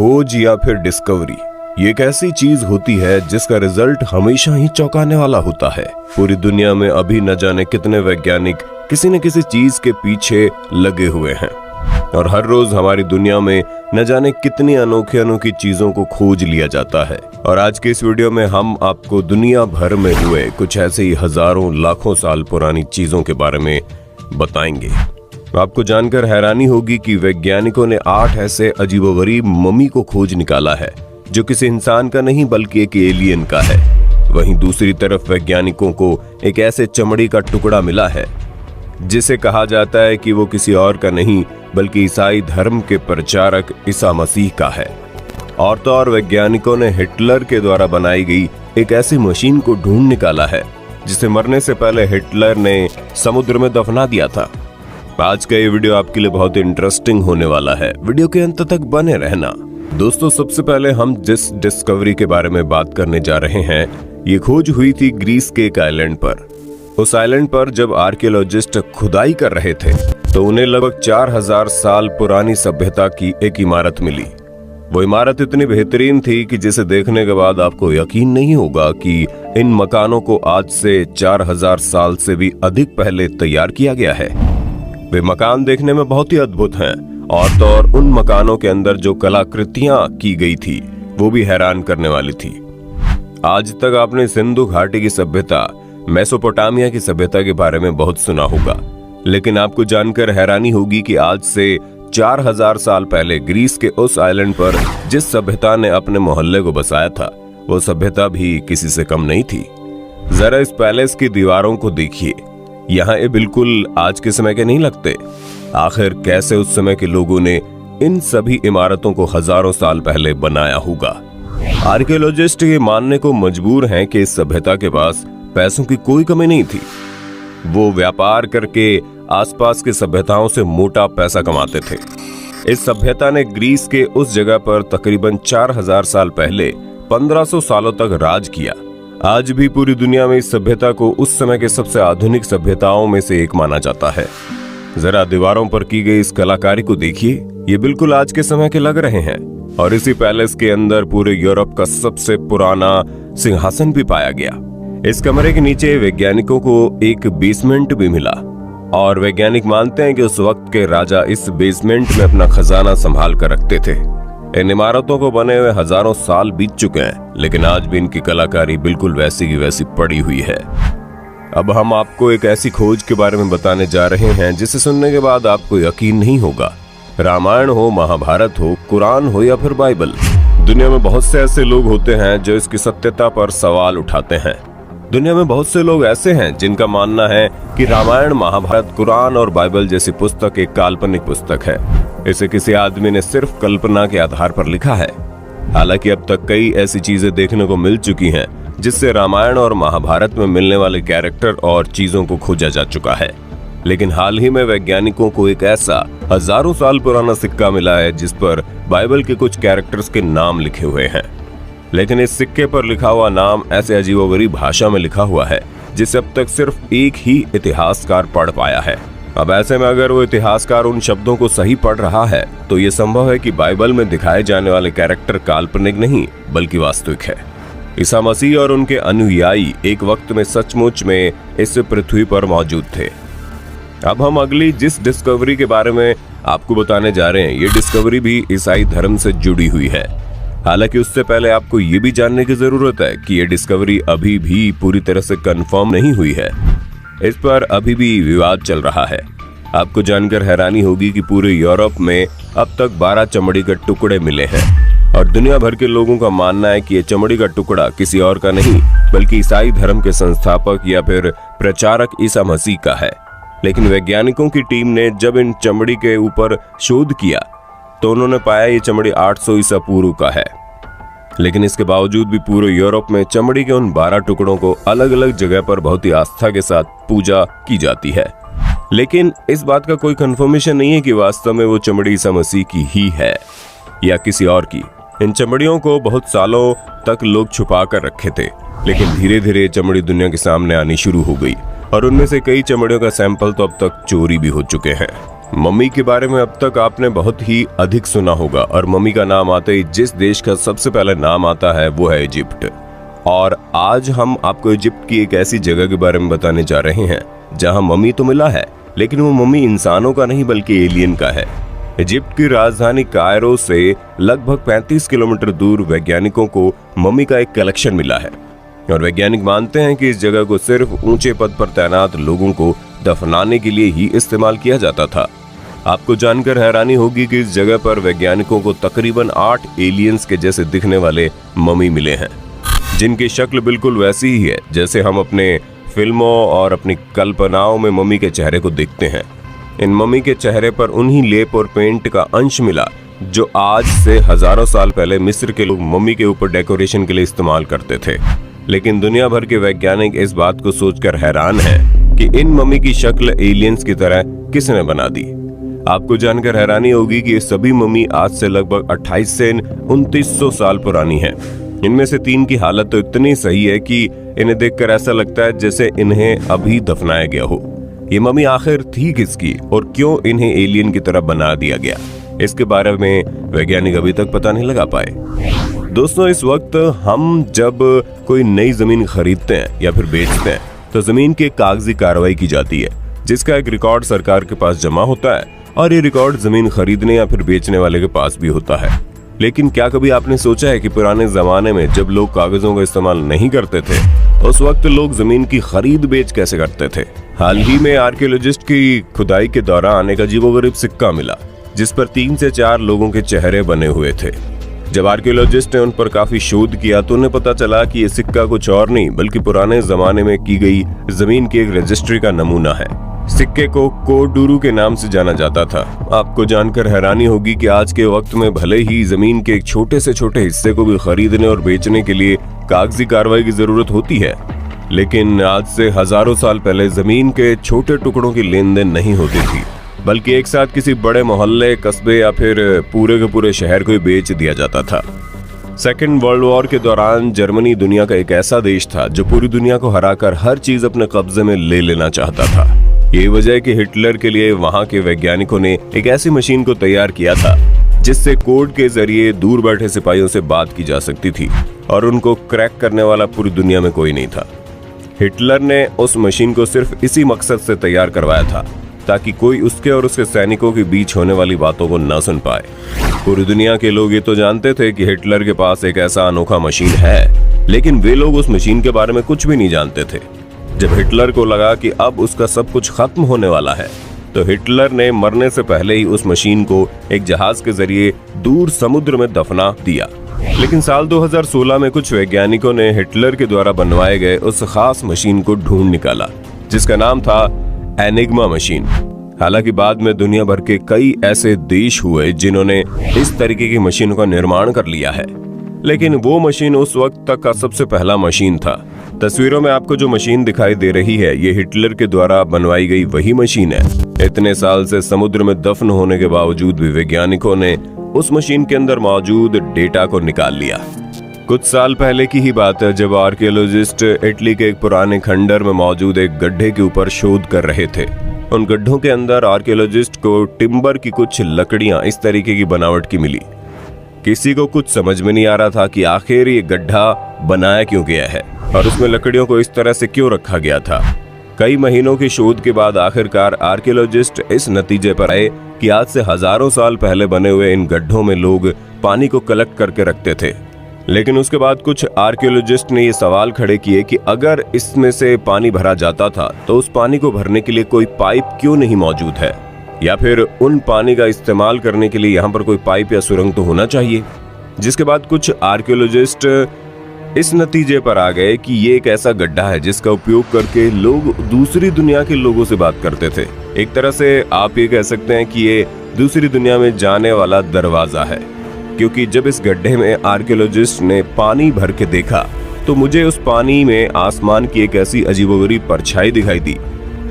खोज या फिर डिस्कवरी ये एक ऐसी चीज होती है जिसका रिजल्ट हमेशा ही चौंकाने वाला होता है। पूरी दुनिया में अभी न जाने कितने वैज्ञानिक किसी न किसी चीज के पीछे लगे हुए हैं और हर रोज हमारी दुनिया में न जाने कितनी अनोखी चीजों को खोज लिया जाता है। और आज के इस वीडियो में हम आपको दुनिया भर में हुए कुछ ऐसे ही हजारों लाखों साल पुरानी चीजों के बारे में बताएंगे। आपको जानकर हैरानी होगी कि वैज्ञानिकों ने 8 ऐसे अजीबोगरीब मम्मी को खोज निकाला है जो किसी इंसान का नहीं बल्कि एक एलियन का है। वहीं दूसरी तरफ वैज्ञानिकों को एक ऐसे चमड़ी का टुकड़ा मिला है जिसे कहा जाता है कि वो किसी और का नहीं बल्कि ईसाई धर्म के प्रचारक ईसा मसीह का है। और तो और वैज्ञानिकों ने हिटलर के द्वारा बनाई गई एक ऐसी मशीन को ढूंढ निकाला है जिसे मरने से पहले हिटलर ने समुद्र में दफना दिया था। आज का ये वीडियो आपके लिए बहुत इंटरेस्टिंग होने वाला है, वीडियो के अंत तक बने रहना। दोस्तों, सबसे पहले हम जिस डिस्कवरी के बारे में बात करने जा रहे हैं ये खोज हुई थी ग्रीस के एक आइलैंड पर। उस आइलैंड पर जब आर्कियोलॉजिस्ट खुदाई कर रहे थे तो उन्हें लगभग 4000 साल पुरानी सभ्यता की एक इमारत मिली। वो इमारत इतनी बेहतरीन थी कि जिसे देखने के बाद आपको यकीन नहीं होगा कि इन मकानों को आज से 4000 साल से भी अधिक पहले तैयार किया गया है। वे मकान देखने में बहुत ही अद्भुत हैं और तो और उन मकानों के अंदर जो कलाकृतियां की गई थी वो भी हैरान करने वाली थी। आज तक आपने सिंधु घाटी की सभ्यता, मेसोपोटामिया की सभ्यता के बारे में बहुत सुना होगा, लेकिन आपको जानकर हैरानी होगी कि आज से 4000 साल पहले ग्रीस के उस आइलैंड पर जिस सभ्यता ने अपने मोहल्ले को बसाया था वो सभ्यता भी किसी से कम नहीं थी। जरा इस पैलेस की दीवारों को देखिए, यहाँ ये बिल्कुल आज के समय के नहीं लगते। आखिर कैसे उस समय के लोगों ने इन सभी इमारतों को हजारों साल पहले बनाया होगा। आर्कियोलॉजिस्ट ये मानने को मजबूर हैं कि इस सभ्यता के पास पैसों की कोई कमी नहीं थी। वो व्यापार करके आसपास की सभ्यताओं से मोटा पैसा कमाते थे। इस सभ्यता ने ग्रीस के उस जगह पर तकरीबन 4000 साल पहले 1500 सालों तक राज किया। आज भी पूरी दुनिया में इस सभ्यता को उस समय के सबसे आधुनिक सभ्यताओं में से एक माना जाता है। जरा दीवारों पर की गई इस कलाकारी को देखिए, ये बिल्कुल आज के समय के लग रहे हैं। और इसी पैलेस के अंदर पूरे यूरोप का सबसे पुराना सिंहासन भी पाया गया। इस कमरे के नीचे वैज्ञानिकों को एक बेसमेंट भी मिला और वैज्ञानिक मानते हैं कि उस वक्त के राजा इस बेसमेंट में अपना खजाना संभाल कर रखते थे। इन इमारतों को बने हुए हजारों साल बीत चुके हैं, लेकिन आज भी इनकी कलाकारी बिल्कुल वैसी की वैसी पड़ी हुई है। अब हम आपको एक ऐसी खोज के बारे में बताने जा रहे हैं जिसे सुनने के बाद आपको यकीन नहीं होगा। रामायण हो, महाभारत हो, कुरान हो या फिर बाइबल, दुनिया में बहुत से ऐसे लोग होते हैं जो इसकी सत्यता पर सवाल उठाते हैं। दुनिया में बहुत से लोग ऐसे हैं जिनका मानना है कि रामायण, महाभारत, कुरान और बाइबल जैसी पुस्तक एक काल्पनिक पुस्तक है। इसे किसी आदमी ने सिर्फ कल्पना के आधार पर लिखा है। हालांकि अब तक कई ऐसी चीजें देखने को मिल चुकी हैं जिससे रामायण और महाभारत में मिलने वाले कैरेक्टर और चीजों को खोजा जा चुका है। लेकिन हाल ही में वैज्ञानिकों को एक ऐसा हजारों साल पुराना सिक्का मिला है जिस पर बाइबल के कुछ कैरेक्टर्स के नाम लिखे हुए हैं। लेकिन इस सिक्के पर लिखा हुआ नाम ऐसे अजीबोगरीब भाषा में लिखा हुआ है जिसे अब तक सिर्फ एक ही इतिहासकार पढ़ पाया है। अब ऐसे में अगर वो इतिहासकार उन शब्दों को सही पढ़ रहा है तो ये संभव है कि बाइबल में दिखाए जाने वाले कैरेक्टर काल्पनिक नहीं बल्कि वास्तविक है। ईसा मसीह और उनके अनुयायी एक वक्त में सचमुच में इस पृथ्वी पर मौजूद थे। अब हम अगली जिस डिस्कवरी के बारे में आपको बताने जा रहे हैं ये डिस्कवरी भी ईसाई धर्म से जुड़ी हुई है। हालांकि उससे पहले आपको ये भी जानने की जरूरत है कि ये डिस्कवरी अभी भी पूरी तरह से कंफर्म नहीं हुई है। इस पर अभी भी विवाद चल रहा है। आपको जानकर हैरानी होगी कि पूरे यूरोप में अब तक 12 चमड़ी के टुकड़े मिले हैं और दुनिया भर के लोगों का मानना है कि ये चमड़ी का टुकड़ा किसी और का नहीं बल्कि ईसाई धर्म के संस्थापक या फिर प्रचारक ईसा मसीह का है। लेकिन वैज्ञानिकों की टीम ने जब इन चमड़ी के ऊपर शोध किया तो उन्होंने पाया ये चमड़ी 800 ईसा पूर्व का है। लेकिन इसके बावजूद भी पूरे यूरोप में चमड़ी के उन 12 टुकड़ों को अलग अलग जगह पर बहुत ही आस्था के साथ पूजा की जाती है। लेकिन इस बात का कोई कंफर्मेशन नहीं है कि वास्तव में वो चमड़ी ईसा मसीह की ही है या किसी और की। इन चमड़ियों को बहुत सालों तक लोग छुपा कर रखे थे, लेकिन धीरे धीरे चमड़ी दुनिया के सामने आनी शुरू हो गई और उनमें से कई चमड़ियों का सैंपल तो अब तक चोरी भी हो चुके हैं। मम्मी के बारे में अब तक आपने बहुत ही अधिक सुना होगा और मम्मी का नाम आते ही जिस देश का सबसे पहले नाम आता है वो है इजिप्ट। और आज हम आपको इजिप्ट की एक ऐसी जगह के बारे में बताने जा रहे हैं जहां मम्मी तो मिला है, लेकिन वो मम्मी इंसानों का नहीं बल्कि एलियन का है। इजिप्ट की राजधानी कायरो से लगभग 35 किलोमीटर दूर वैज्ञानिकों को मम्मी का एक कलेक्शन मिला है और वैज्ञानिक मानते हैं कि इस जगह को सिर्फ ऊंचे पद पर तैनात लोगों को दफनाने के लिए ही इस्तेमाल किया जाता था। आपको जानकर हैरानी होगी कि इस जगह पर वैज्ञानिकों को तकरीबन 8 एलियंस के जैसे दिखने वाले मम्मी मिले हैं, जिनकी शक्ल बिल्कुल वैसी ही है जैसे हम अपने फिल्मों और अपनी कल्पनाओं में मम्मी के चेहरे को देखते हैं। इन मम्मी के चेहरे पर उन्हीं लेप और पेंट का अंश मिला जो आज से हजारों साल पहले मिस्र के लोग मम्मी के ऊपर डेकोरेशन के लिए इस्तेमाल करते थे। लेकिन दुनिया भर के वैज्ञानिक इस बात को सोचकर हैरान हैं कि इन मम्मी की शक्ल एलियंस की तरह किसने बना दी। आपको जानकर हैरानी होगी कि ये सभी मम्मी आज से लगभग 28 से 2900 साल पुरानी हैं। इनमें से 3 की हालत तो इतनी सही है कि इन्हें देखकर ऐसा लगता है जैसे इन्हें अभी दफनाया गया हो। ये मम्मी आखिर थी किसकी और क्यों इन्हें एलियन की तरह बना दिया गया, इसके बारे में वैज्ञानिक अभी तक पता नहीं लगा पाए। दोस्तों, इस वक्त हम जब कोई नई जमीन खरीदते हैं या फिर बेचते हैं तो जमीन की कागजी कार्रवाई की जाती है, जिसका एक रिकॉर्ड सरकार के पास जमा होता है और ये रिकॉर्ड जमीन खरीदने या फिर बेचने वाले के पास भी होता है। लेकिन क्या कभी आपने सोचा है कि पुराने जमाने में जब लोग कागजों का इस्तेमाल नहीं करते थे, उस वक्त लोग जमीन की खरीद बेच कैसे करते थे? हाल ही में आर्कियोलॉजिस्ट की खुदाई के दौरान एक अजीबोगरीब सिक्का मिला जिस पर 3 से 4 लोगों के चेहरे बने हुए थे। जब आर्कियोलॉजिस्ट ने उन पर काफी शोध किया तो उन्हें पता चला कि ये सिक्का कुछ और नहीं बल्कि पुराने जमाने में की गई जमीन की एक रजिस्ट्री का नमूना है। सिक्के को कोडुरु के नाम से जाना जाता था। आपको जानकर हैरानी होगी कि आज के वक्त में भले ही जमीन के एक छोटे से छोटे हिस्से को भी खरीदने और बेचने के लिए कागजी कार्रवाई की जरूरत होती है, लेकिन आज से हजारों साल पहले जमीन के छोटे टुकड़ों की लेन देन नहीं होती थी, बल्कि एक साथ किसी बड़े मोहल्ले, कस्बे या फिर पूरे के पूरे शहर को ही बेच दिया जाता था। सेकेंड वर्ल्ड वॉर के दौरान जर्मनी दुनिया का एक ऐसा देश था जो पूरी दुनिया को हराकर हर चीज अपने कब्जे में ले लेना चाहता था। यही वजह है कि हिटलर के लिए वहां के वैज्ञानिकों ने एक ऐसी मशीन को तैयार किया था जिससे कोड के जरिए दूर बैठे सिपाहियों से बात की जा सकती थी और उनको क्रैक करने वाला पूरी दुनिया में कोई नहीं था। हिटलर ने उस मशीन को सिर्फ इसी मकसद से तैयार करवाया था ताकि कोई उसके और उसके सैनिकों के बीच होने वाली बातों को न सुन पाए। पूरी दुनिया के लोग ये तो जानते थे कि हिटलर के पास एक ऐसा अनोखा मशीन है, लेकिन वे लोग उस मशीन के बारे में कुछ भी नहीं जानते थे। जब हिटलर को लगा कि अब उसका सब कुछ खत्म होने वाला है, तो हिटलर ने मरने से पहले ही उस मशीन को एक जहाज के जरिए दूर समुद्र में दफना दिया। लेकिन साल 2016 में कुछ वैज्ञानिकों ने हिटलर के द्वारा बनवाए गए उस खास मशीन को ढूंढ निकाला जिसका नाम था एनिग्मा मशीन। हालांकि बाद में दुनिया भर के कई ऐसे देश हुए जिन्होंने इस तरीके की मशीनों का निर्माण कर लिया है, लेकिन वो मशीन उस वक्त तक का सबसे पहला मशीन था। तस्वीरों में आपको जो मशीन दिखाई दे रही है, ये हिटलर के द्वारा बनवाई गई वही मशीन है। इतने साल से समुद्र में दफन होने के बावजूद भी वैज्ञानिकों ने उस मशीन के अंदर मौजूद डेटा को निकाल लिया। कुछ साल पहले की ही बात है जब आर्कियोलॉजिस्ट इटली के एक पुराने खंडर में मौजूद एक गड्ढे के ऊपर शोध कर रहे थे। उन गड्ढों के अंदर आर्कियोलॉजिस्ट को टिम्बर की कुछ लकड़ियां इस तरीके की बनावट की मिली। किसी को कुछ समझ में नहीं आ रहा था कि आखिर ये गड्ढा बनाया क्यों गया है और उसमें लकड़ियों को इस तरह से क्यों रखा गया था। कई महीनों की शोध के बाद आखिरकार आर्कियोलॉजिस्ट इस नतीजे पर आए कि आज से हजारों साल पहले बने हुए इन गड्ढों में लोग पानी को कलेक्ट करके रखते थे। लेकिन उसके बाद कुछ आर्कियोलॉजिस्ट ने ये सवाल खड़े किए कि अगर इसमें से पानी भरा जाता था तो उस पानी को भरने के लिए कोई पाइप क्यों नहीं मौजूद है, या फिर उन पानी का इस्तेमाल करने के लिए यहाँ पर कोई पाइप या सुरंग तो होना चाहिए। जिसके बाद कुछ आर्कियोलॉजिस्ट इस नतीजे पर आ गए कि ये एक ऐसा गड्ढा है जिसका उपयोग करके लोग दूसरी दुनिया के लोगों से बात करते थे। एक तरह से आप ये कह सकते हैं कि ये दूसरी दुनिया में जाने वाला दरवाजा है, क्योंकि जब इस गड्ढे में आर्कियोलॉजिस्ट ने पानी भर के देखा तो मुझे उस पानी में आसमान की एक ऐसी अजीबोगरीब परछाई दिखाई दी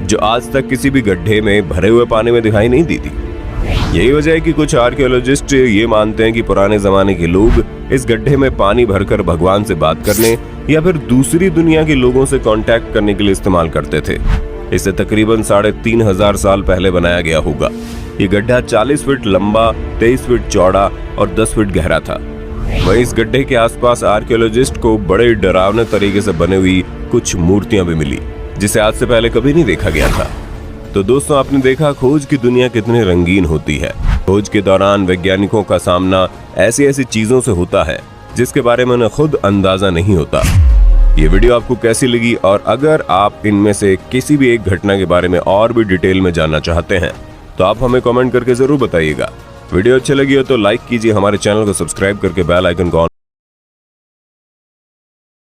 जो आज तक किसी भी गड्ढे में भरे हुए पानी में दिखाई नहीं दी थी। यही वजह है कि कुछ आर्कियोलॉजिस्ट ये मानते हैं कि पुराने जमाने के लोग इस गड्ढे में पानी भरकर भगवान से बात करने या फिर दूसरी दुनिया के लोगों से कांटेक्ट करने के लिए इस्तेमाल करते थे। इसे तकरीबन 3500 साल पहले बनाया गया होगा। ये गड्ढा 40 फीट लंबा, 23 फीट चौड़ा और 10 फीट गहरा था। वहीं इस गड्ढे के आसपास आर्कियोलॉजिस्ट को बड़े डरावने तरीके से बनी हुई कुछ मूर्तियां भी मिली, जिसे आज से पहले कभी नहीं देखा गया था। तो दोस्तों, आपने देखा खोज की दुनिया कितनी रंगीन होती है। खोज के दौरान वैज्ञानिकों का सामना ऐसी ऐसी चीजों से होता है जिसके बारे में उन्हें खुद अंदाजा नहीं होता। ये वीडियो आपको कैसी लगी, और अगर आप इनमें से किसी भी एक घटना के बारे में और भी डिटेल में जानना चाहते हैं तो आप हमें कमेंट करके जरूर बताइएगा। वीडियो अच्छी लगी हो तो लाइक कीजिए, हमारे चैनल को सब्सक्राइब करके बेल आइकन को ऑन